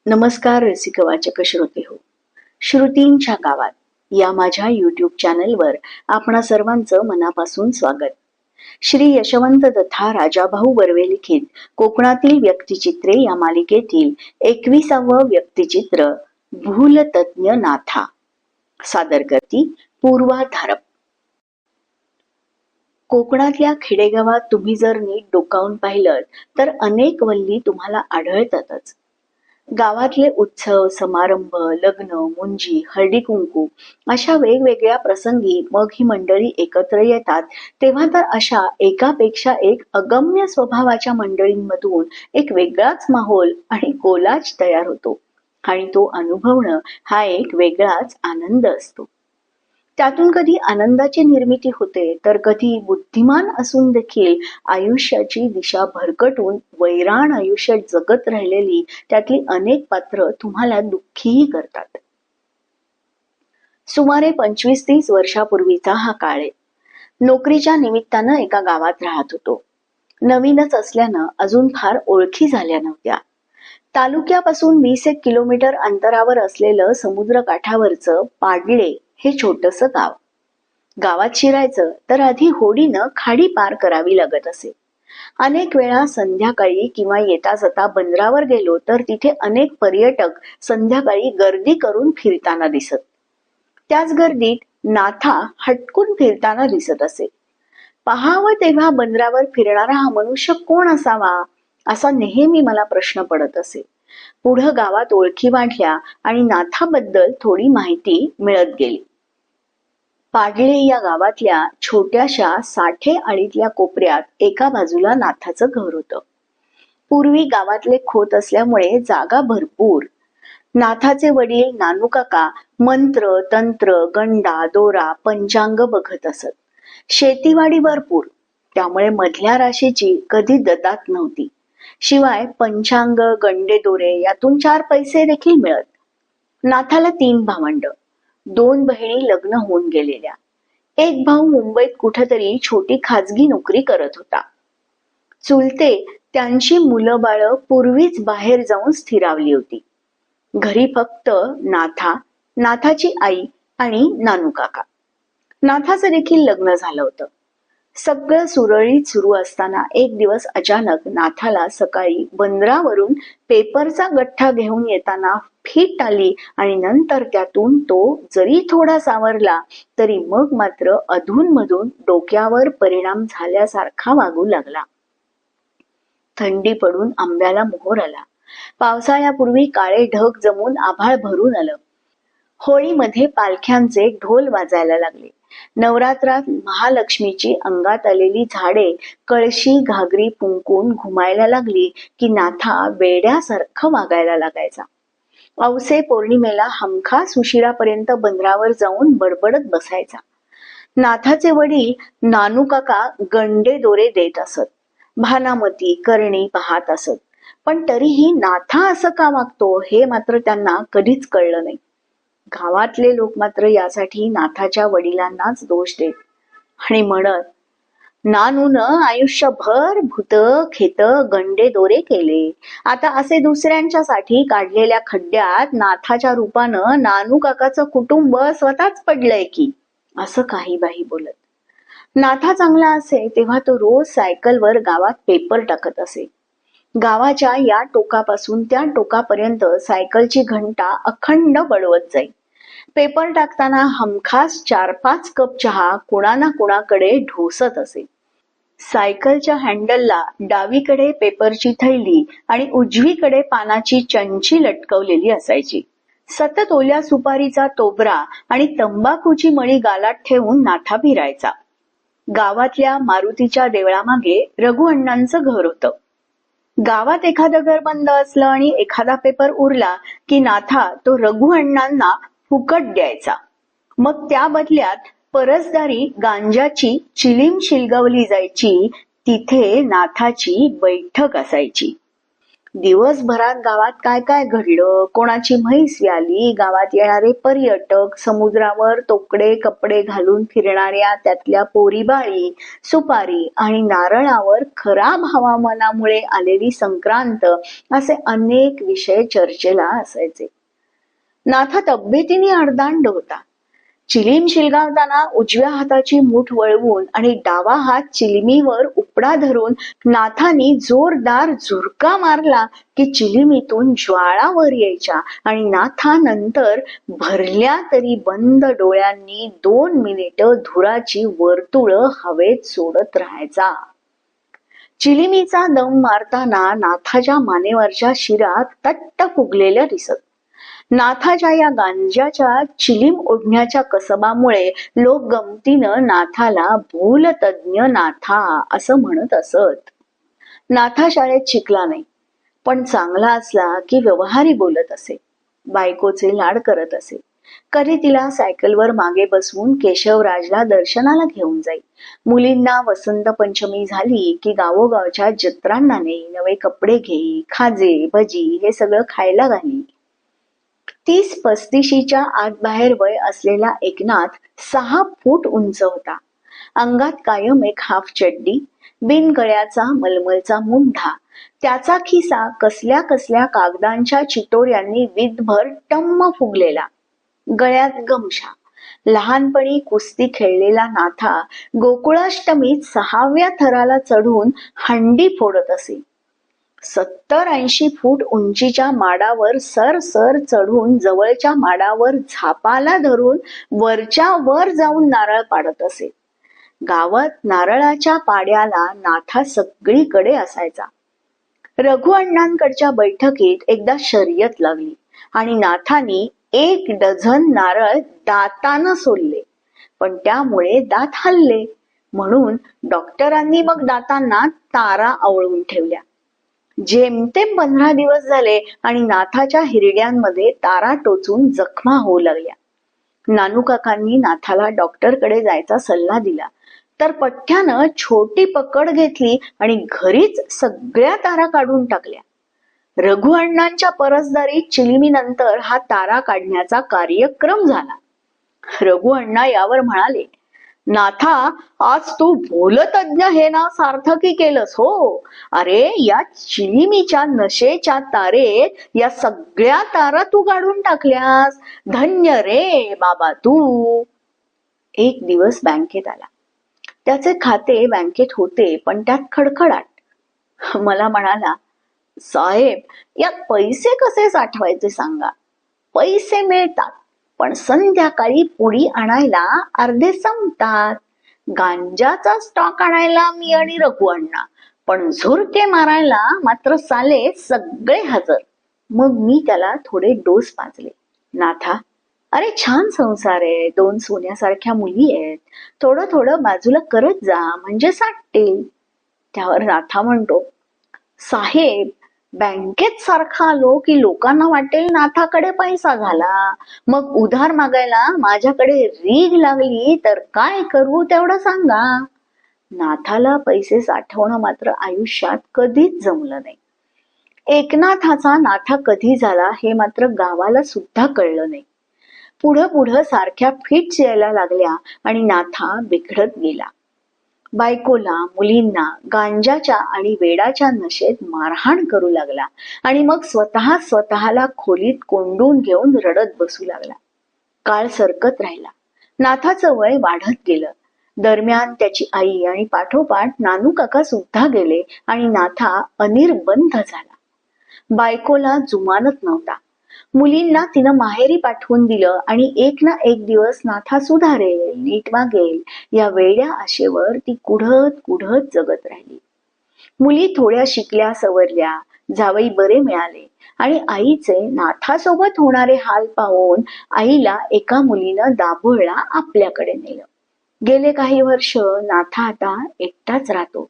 नमस्कार रसिक वाचक श्रोते हो. श्रुतींच्या गावात या माझ्या युट्यूब चॅनलवर आपणा सर्वांचं मनापासून स्वागत. श्री यशवंत तथा राजाभाऊ बर्वे लिखित कोकणातील व्यक्तिचित्रे या मालिकेतील 21वे व्यक्तिचित्र भूलतज्ञ नाथा. सादर करती पूर्वा धारप. कोकणातल्या खेडेगावात तुम्ही जर नीट डोकावून पाहिलं तर अनेक वल्ली तुम्हाला आढळतातच. गावातले उत्सव, समारंभ, लग्न, मुंजी, हळदी कुंकू अशा वेगवेगळ्या प्रसंगी मग ही मंडळी एकत्र येतात, तेव्हा तर अशा एकापेक्षा एक अगम्य स्वभावाच्या मंडळींमधून एक वेगळाच माहोल आणि कोलाज तयार होतो आणि तो अनुभवणं हा एक वेगळाच आनंद असतो. त्यातून कधी आनंदाची निर्मिती होते तर कधी बुद्धिमान असून देखील आयुष्याची दिशा भरकटून वैराण आयुष्य जगत राहिलेली त्यातली अनेक पात्र तुम्हाला दुःखीही करतात. सुमारे 25-30 वर्षापूर्वीचा हा काळ आहे. नोकरीच्या निमित्तानं एका गावात राहत होतो. नवीनच असल्यानं अजून फार ओळखी झाल्या नव्हत्या. तालुक्यापासून 20 किलोमीटर अंतरावर असलेलं समुद्रकाठावरचं पाडले हे छोटस गाव. गावात शिरायचं तर आधी होडीनं खाडी पार करावी लागत असे. अनेक वेळा संध्याकाळी किंवा येता जाता बंदरावर गेलो तर तिथे अनेक पर्यटक संध्याकाळी गर्दी करून फिरताना दिसत. त्याच गर्दीत नाथा हटकून फिरताना दिसत असे. पाहावं तेव्हा बंदरावर फिरणारा हा मनुष्य कोण असावा असा नेहमी मला प्रश्न पडत असे. पुढं गावात ओळखी वाढल्या आणि नाथाबद्दल थोडी माहिती मिळत गेली. पाडले या गावातल्या छोट्याशा साठे आळीतल्या कोपऱ्यात एका बाजूला नाथाचं घर होतं. पूर्वी गावातले खोत असल्यामुळे जागा भरपूर. नाथाचे वडील नानूकाका मंत्र, तंत्र, गंडा, दोरा, पंचांग बघत असत. शेतीवाडी भरपूर, त्यामुळे मधल्या राशीची कधी ददात नव्हती. शिवाय पंचांग, गंडे, दोरे यातून 4 पैसे देखील मिळत. नाथाला 3 भावंड, 2 बहिणी लग्न होऊन गेलेल्या. एक भाऊ मुंबईत कुठेतरी छोटी खाजगी नोकरी करत होता. चुलते त्यांची मुलं बाळ पूर्वीच बाहेर जाऊन स्थिरावली होती. घरी फक्त नाथा, नाथाची आई आणि नानू काका. नाथाचं देखील लग्न झालं होतं. सगळं सुरळीत सुरू असताना एक दिवस अचानक नाथाला सकाळी बंदरावरून पेपरचा गठ्ठा घेऊन येताना फिट आली आणि नंतर त्यातून तो जरी थोडा सावरला तरी मग मात्र अधूनमधून डोक्यावर परिणाम झाल्यासारखा वागू लागला. थंडी पडून आंब्याला मोहर आला. पावसाळ्यापूर्वी काळे ढग जमून आभाळ भरून आलं. होळीमध्ये पालख्यांचे ढोल वाजायला लागले. नवरात्रात महालक्ष्मीची अंगात आलेली झाडे कळशी घागरी पुंकून घुमायला लागली की नाथा वेड्यासारखं वागायला लागायचा. औसे पौर्णिमेला हमखास उशिरापर्यंत बंदरावर जाऊन बडबडत बसायचा. नाथाचे वडील नानू काका गंडे दोरे देत असत. भानामती करणी पाहत असत. पण तरीही नाथा असं का वागतो हे मात्र त्यांना कधीच कळलं नाही. गावातले लोक मात्र यासाठी नाथाच्या वडिलांनाच दोष देत आणि म्हणत, नानून आयुष्यभर भूत खेत गंडे दोरे केले, आता असे दुसऱ्यांच्यासाठी काढलेल्या खड्ड्यात नाथाच्या रूपानं नानू काकाचं कुटुंब स्वतःच पडलंय की, असं काही बाही बोलत. नाथा चांगला असे तेव्हा तो रोज सायकलवर गावात पेपर टाकत असे. गावाच्या या टोकापासून त्या टोकापर्यंत सायकलची घंटा अखंड बडवत जाई. पेपर टाकताना हमखास 4-5 कप चहा कुणा ना कुणाकडे ढोसत असे. सायकलच्या हँडलला डावीकडे पेपरची थैली आणि उजवीकडे पानाची चंची लटकवलेली असायची. सतत ओल्या सुपारीचा तोबरा आणि तंबाखूची मळी गालात ठेवून नाथा फिरायचा. गावातल्या मारुतीच्या देवळामागे रघु अण्णांचं घर होतं. गावात एखादं घर बंद असलं आणि एखादा पेपर उरला की नाथा तो रघु अण्णांना फुकट द्यायचा. मग त्या बदल्यात परसदारी गांजाची चिलीम शिलगवली जायची. तिथे नाथाची बैठक असायची. दिवसभरात गावात काय काय घडलं, कोणाची म्हैस व्याली, गावात येणारे पर्यटक, समुद्रावर तोकडे कपडे घालून फिरणाऱ्या त्यातल्या पोरीबाळी, सुपारी आणि नारळावर खराब हवामानामुळे आलेली संक्रांत, असे अनेक विषय चर्चेला असायचे. नाथा तब्येतीने अर्धांड होता. चिलीम शिलगावताना उजव्या हाताची मूठ वळवून आणि डावा हात चिलिमीवर उपडा धरून नाथानी जोरदार झुरका मारला की चिलिमीतून ज्वाळा वर यायच्या आणि नाथा नंतर भरल्या तरी बंद डोळ्यांनी 2 मिनिटं धुराची वर्तुळ हवेत सोडत राहायचा. चिलिमीचा दम मारताना नाथाच्या मानेवरच्या शिरा तट्ट फुगलेल्या दिसत. नाथाच्या या गांजाच्या चिलीम ओढण्याच्या कसबामुळे लोक गमतीनं नाथाला भूलतज्ञ नाथा असं म्हणत असत. नाथा शाळेत शिकला नाही, पण चांगला असला की व्यवहारी बोलत असे. बायकोचे लाड करत असे. कधी तिला सायकलवर मागे बसवून केशवराजला दर्शनाला घेऊन जाई. मुलींना वसंत पंचमी झाली की गावोगावच्या जत्रांना नेई, नवे कपडे घेई, खाजे भजी हे सगळं खायला घाली. 30-35च्या आत बाहेर वय असलेला एकनाथ 6 फूट उंच होता. अंगात कायम एक हाफ चड्डी, बिनगळ्याचा मलमलचा मुंढा, त्याचा खिसा कसल्या कसल्या कागदांच्या चिटोऱ्यांनी विधभर टम्म फुगलेला, गळ्यात गमशा. लहानपणी कुस्ती खेळलेला नाथा गोकुळाष्टमीत 6व्या थराला चढून हंडी फोडत असे. 70-80 फूट उंचीच्या माडावर सर चढून जवळच्या माडावर झापाला धरून वरच्या वर जाऊन नारळ पाडत असे. गावात नारळाच्या पाड्याला नाथा सगळीकडे असायचा. रघु अण्णांकडच्या बैठकीत एकदा शर्यत लागली आणि नाथानी 1 डझन नारळ दातानं सोलले, पण त्यामुळे दात हलले. म्हणून डॉक्टरांनी मग दातांना तारा आवळून ठेवल्या. जेमतेम 15 दिवस झाले आणि नाथाच्या हिरड्यांमध्ये तारा टोचून जखमा होऊ लागल्या. नानू काकांनी नाथाला डॉक्टरकडे जायचा सल्ला दिला, तर पठ्ठ्यानं छोटी पकड घेतली आणि घरीच सगळ्या तारा काढून टाकल्या. रघु अण्णांच्या परसदारीत चिलिमीनंतर हा तारा काढण्याचा कार्यक्रम झाला. रघु अण्णा यावर म्हणाले, नाथा, आज तू भूलतज्ञ हे नाव सार्थकी केलंस हो. अरे, या चिलिमीच्या नशेच्या तारेत या सगळ्या तारा तू काढून टाकल्यास. धन्य रे बाबा तू. एक दिवस बँकेत आला. त्याचे खाते बँकेत होते, पण त्यात खडखडाट. मला म्हणाला, साहेब, यात पैसे कसे साठवायचे सांगा. पैसे मिळतात, पण संध्याकाळी पुडी आणायला अर्धे संपतात. गांजाचा स्टॉक आणायला मी आणि रघु अण्णा, पण झुरके मारायला मात्र साले सगळे हजर. मग मी त्याला थोडे डोस पाजले. नाथा, अरे छान संसार आहे, 2 सोन्यासारख्या मुली आहेत, थोडं थोडं बाजूला करत जा म्हणजे साठतील. त्यावर नाथा म्हणतो, साहेब, बँकेत सारखा आलो की लोकांना वाटेल नाथाकडे पैसा झाला, मग उधार मागायला माझ्याकडे रीग लागली तर काय करू तेवढं सांगा. नाथाला पैसे साठवणं मात्र आयुष्यात कधीच जमलं नाही. एकनाथाचा नाथा कधी झाला हे मात्र गावाला सुद्धा कळलं नाही. पुढं सारख्या फिट्स यायला लागल्या आणि नाथा बिघडत गेला. बायकोला, मुलींना गांजाच्या आणि वेडाच्या नशेत मारहाण करू लागला आणि मग स्वतःला खोलीत कोंडून घेऊन रडत बसू लागला. काळ सरकत राहिला. नाथाचं वय वाढत गेलं. दरम्यान त्याची आई आणि पाठोपाठ नानू काका सुद्धा गेले आणि नाथा अनिर्बंध झाला. बायकोला जुमानत नव्हता. मुलींना तिनं माहेरी पाठवून दिलं आणि एक ना एक दिवस नाथा सुधारेल, नीट वागेल या वेड्या आशेवर ती कुढत जगत राहिली. मुली थोड्या शिकल्या सवरल्या, जावई बरे मिळाले आणि आईचे नाथासोबत होणारे हाल पाहून आईला एका मुलीनं दाभोळला आपल्याकडे नेलं. गेले काही वर्ष नाथा आता एकटाच राहतो.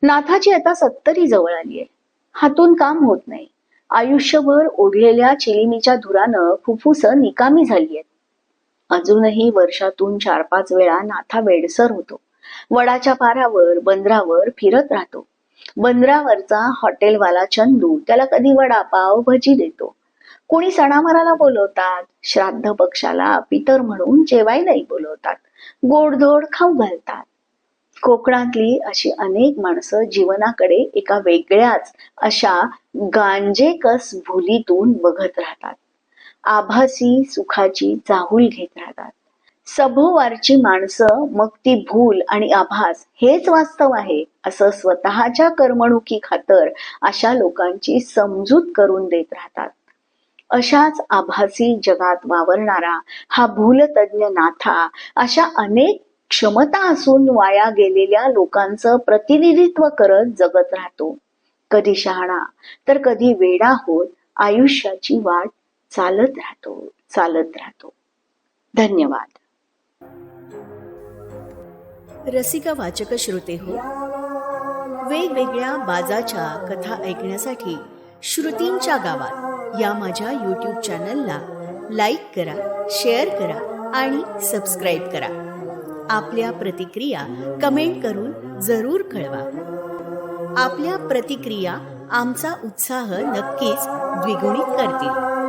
नाथाची आता 70 जवळ आली आहे. हातून काम होत नाही. आयुष्यभर ओढलेल्या चिलिमीच्या धुरानं फुफ्फुस निकामी झाली आहेत. अजूनही वर्षातून 4-5 वेळा नाथा वेडसर होतो. वडाच्या पारावर, बंदरावर फिरत राहतो. बंदरावरचा हॉटेलवाला चंदू त्याला कधी वडापाव भजी देतो. कोणी सणावाराला बोलवतात, श्राद्ध पक्षाला पितर म्हणून जेवायलाही बोलवतात, गोडधोड खाऊ घालतात. कोकणातली अशी अनेक माणसं जीवनाकडे एका वेगळ्याच अशा गांजेकस भुलीतून बघत राहतात. आभासी सुखाची चाहूल घेत राहतात. सभोवारची माणसं मग ती भूल आणि आभास हेच वास्तव आहे असं स्वतःच्या करमणुकी खातर अशा लोकांची समजूत करून देत राहतात. अशाच आभासी जगात वावरणारा हा भूलतज्ञ नाथा अशा अनेक क्षमता असून वाया गेलेल्या लोकांचं प्रतिनिधित्व करत जगत राहतो. कधी शहाणा तर कधी वेडा होत आयुष्याची वाट चालत राहतो. धन्यवाद. रसिका वाचक श्रोते हो, वेगवेगळ्या बाजाच्या कथा ऐकण्यासाठी श्रुतींच्या गावात या माझ्या यूट्यूब चॅनलला लाईक करा, शेअर करा आणि सबस्क्राईब करा. आपल्या प्रतिक्रिया कमेंट करून जरूर कळवा. आपल्या प्रतिक्रिया आमचा उत्साह नक्कीच द्विगुणित करतील.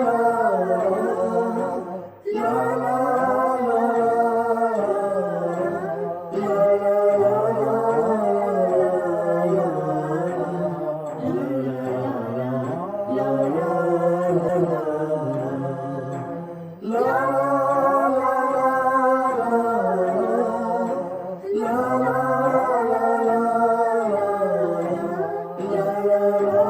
la la la